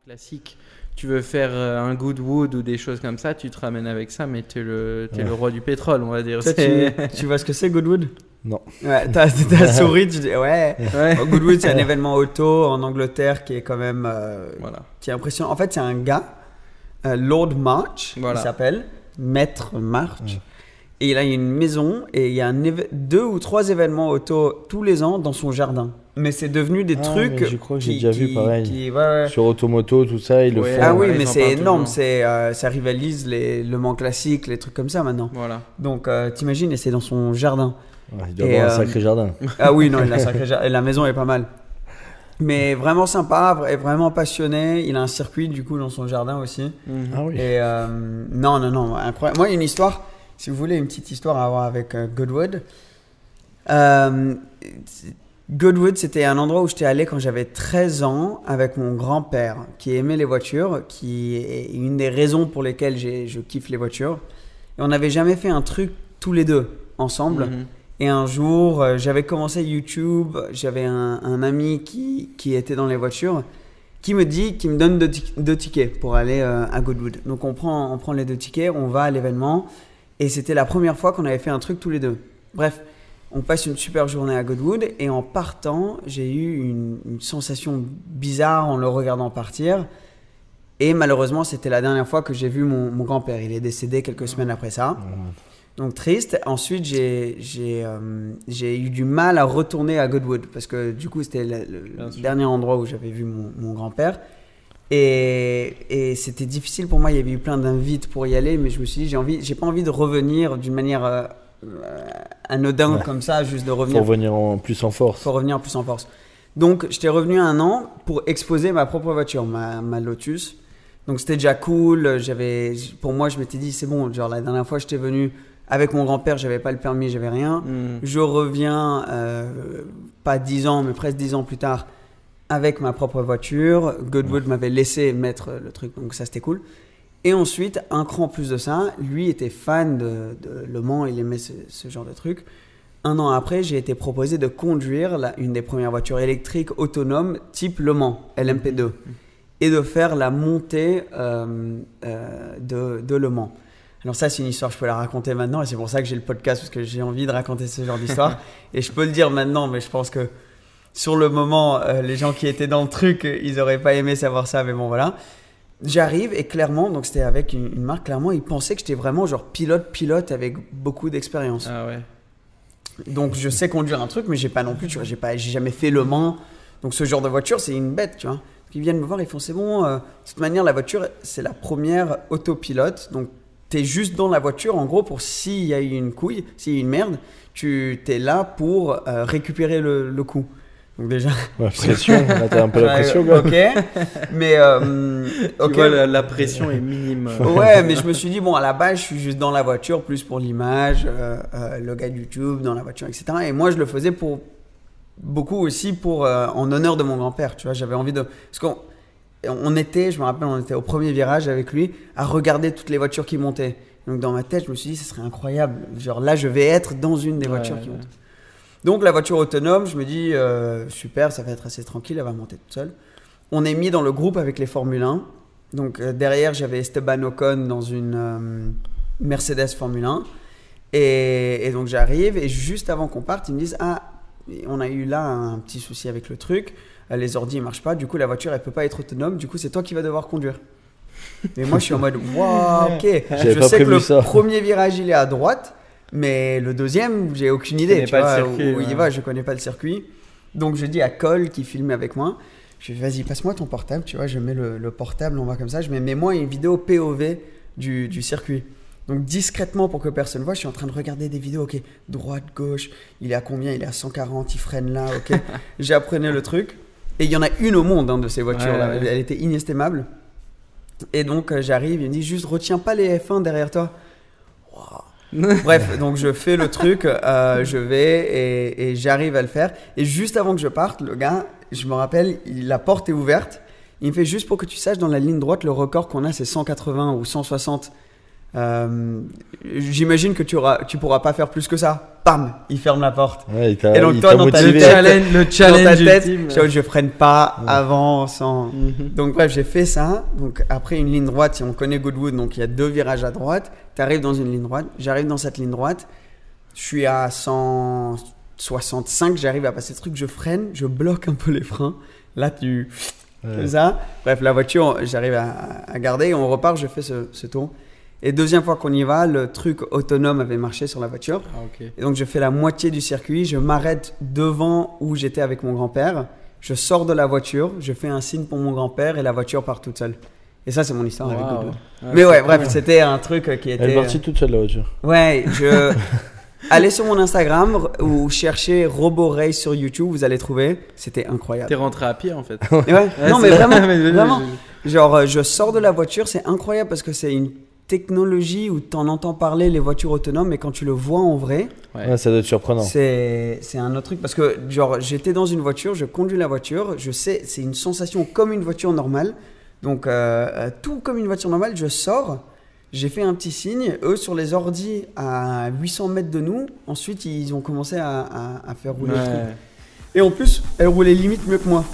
Classique. Tu veux faire un Goodwood ou des choses comme ça, tu te ramènes avec ça, mais t'es le roi du pétrole, on va dire. Tu vois ce que c'est Goodwood? Non. Ouais, t'as souri, tu dis ouais. Goodwood, c'est un événement auto en Angleterre qui est quand même qui est impressionnant. En fait, c'est un gars, Lord March, il s'appelle, Maître March. Et il a une maison et il y a 2 ou 3 événements auto tous les ans dans son jardin. Mais c'est devenu des trucs. Je crois que j'ai déjà vu pareil. Sur Automoto, tout ça, ils le font. Ah oui, mais c'est énorme. Ça rivalise Le Mans classique, les trucs comme ça maintenant. Voilà. Donc t'imagines, et c'est dans son jardin. Il doit avoir un sacré jardin. Ah oui, non, il a un sacré jardin. Et la maison est pas mal. Mais vraiment sympa, vraiment passionné. Il a un circuit du coup dans son jardin aussi. Ah oui. Et non, incroyable. Moi, il y a une histoire. Si vous voulez une petite histoire à avoir avec Goodwood. Goodwood, c'était un endroit où j'étais allé quand j'avais 13 ans avec mon grand-père qui aimait les voitures, qui est une des raisons pour lesquelles je kiffe les voitures. Et on n'avait jamais fait un truc tous les deux ensemble. Et un jour, j'avais commencé YouTube, j'avais un ami qui était dans les voitures qui me donne 2 tickets pour aller à Goodwood. Donc on prend les 2 tickets, on va à l'événement. Et c'était la première fois qu'on avait fait un truc tous les deux. Bref, on passe une super journée à Goodwood et en partant, j'ai eu une sensation bizarre en le regardant partir. Et malheureusement, c'était la dernière fois que j'ai vu mon grand-père. Il est décédé quelques semaines après ça. Donc triste. Ensuite, j'ai eu du mal à retourner à Goodwood parce que du coup, c'était le dernier endroit où j'avais vu mon grand-père. Et c'était difficile pour moi, il y avait eu plein d'invites pour y aller, mais je me suis dit, j'ai pas envie de revenir d'une manière anodine comme ça, juste de revenir. Faut revenir plus en force. Faut revenir plus en force. Donc, j'étais revenu 1 an pour exposer ma propre voiture, ma Lotus. Donc, c'était déjà cool. Pour moi, je m'étais dit, c'est bon, genre la dernière fois, j'étais venu avec mon grand-père, j'avais pas le permis, j'avais rien. Je reviens, pas 10 ans, mais presque 10 ans plus tard, avec ma propre voiture. Goodwood m'avait laissé mettre le truc, donc ça c'était cool. Et ensuite, un cran plus de ça, lui était fan de Le Mans, il aimait ce genre de truc. 1 an après, j'ai été proposé de conduire une des premières voitures électriques autonomes type Le Mans, LMP2, et de faire la montée de Le Mans. Alors ça, c'est une histoire, je peux la raconter maintenant, et c'est pour ça que j'ai le podcast, parce que j'ai envie de raconter ce genre d'histoire. Et je peux le dire maintenant, mais je pense que sur le moment, les gens qui étaient dans le truc, ils n'auraient pas aimé savoir ça, mais bon, voilà. J'arrive et clairement, donc c'était avec une marque, clairement, ils pensaient que j'étais vraiment genre pilote avec beaucoup d'expérience. Ah ouais. Donc je sais conduire un truc, mais j'ai pas non plus, tu vois, j'ai jamais fait Le Mans. Donc ce genre de voiture, c'est une bête, tu vois. Ils viennent me voir, ils font, c'est bon, de toute manière, la voiture, c'est la première autopilote. Donc t'es juste dans la voiture, en gros, pour s'il y a eu une couille, s'il y a eu une merde, t'es là pour récupérer le coup. Donc déjà... La pression, là t'as un peu la pression quoi. Ok, mais... Tu vois, la pression est minime. Ouais, mais je me suis dit, bon, à la base, je suis juste dans la voiture, plus pour l'image, le gars de YouTube, dans la voiture, etc. Et moi, je le faisais pour... Beaucoup aussi pour... en honneur de mon grand-père, tu vois, j'avais envie de... Parce qu'on était, je me rappelle, on était au premier virage avec lui, à regarder toutes les voitures qui montaient. Donc dans ma tête, je me suis dit, ce serait incroyable. Genre là, je vais être dans une des voitures qui montent. Donc la voiture autonome, je me dis, super, ça va être assez tranquille, elle va monter toute seule. On est mis dans le groupe avec les Formule 1. Donc derrière, j'avais Esteban Ocon dans une Mercedes Formule 1. Et donc j'arrive, et juste avant qu'on parte, ils me disent, ah, on a eu là un petit souci avec le truc, les ordis ne marchent pas, du coup la voiture elle peut pas être autonome, du coup c'est toi qui vas devoir conduire. Et moi je suis en mode, waouh, ok, je sais que le premier virage il est à droite, mais le deuxième, j'ai aucune idée. Tu vois, où il va, je connais pas le circuit. Donc je dis à Cole qui filme avec moi, je dis vas-y, passe-moi ton portable, tu vois, je mets le portable, on va comme ça, je mets moi une vidéo POV du circuit. Donc discrètement pour que personne voit, je suis en train de regarder des vidéos, ok, droite, gauche, il est à combien, il est à 140, il freine là, ok. J'apprenais le truc. Et il y en a une au monde de ces voitures-là, elle était inestimable. Et donc j'arrive, il me dit juste retiens pas les F1 derrière toi. Wow. Bref, donc je fais le truc, je vais et j'arrive à le faire. Et juste avant que je parte, le gars, je me rappelle, la porte est ouverte. Il me fait juste pour que tu saches, dans la ligne droite, le record qu'on a, c'est 180 ou 160 J'imagine que tu pourras pas faire plus que ça. Bam, il ferme la porte. Ouais, et donc toi, dans ta tête, je freine pas avant, sans. Donc bref, j'ai fait ça. Donc après une ligne droite, si on connaît Goodwood, donc il y a 2 virages à droite. Tu arrives dans une ligne droite. J'arrive dans cette ligne droite. Je suis à 165. J'arrive à passer ce truc. Je freine. Je bloque un peu les freins. Là, tu fais ça. Bref, la voiture, j'arrive à garder. Et on repart. Je fais ce tour. Et deuxième fois qu'on y va, le truc autonome avait marché sur la voiture. Et donc, je fais la moitié du circuit. Je m'arrête devant où j'étais avec mon grand-père. Je sors de la voiture. Je fais un signe pour mon grand-père et la voiture part toute seule. Et ça, c'est mon histoire avec Goodwood. Mais ouais, bref, c'était un truc qui était… Elle est partie toute seule, la voiture. Ouais, allez sur mon Instagram ou cherchez RoboRace sur YouTube, vous allez trouver. C'était incroyable. T'es rentré à pied, en fait. Ouais. Non, mais vraiment. Genre, je sors de la voiture, c'est incroyable parce que c'est une technologie où tu en entends parler, les voitures autonomes, mais quand tu le vois en vrai, ça doit être surprenant. C'est un autre truc parce que genre j'étais dans une voiture, je conduis la voiture, je sais, c'est une sensation comme une voiture normale, donc tout comme une voiture normale. Je sors, j'ai fait un petit signe, eux sur les ordis à 800 mètres de nous, ensuite ils ont commencé à faire rouler le truc. Et en plus, elle roulait limite mieux que moi.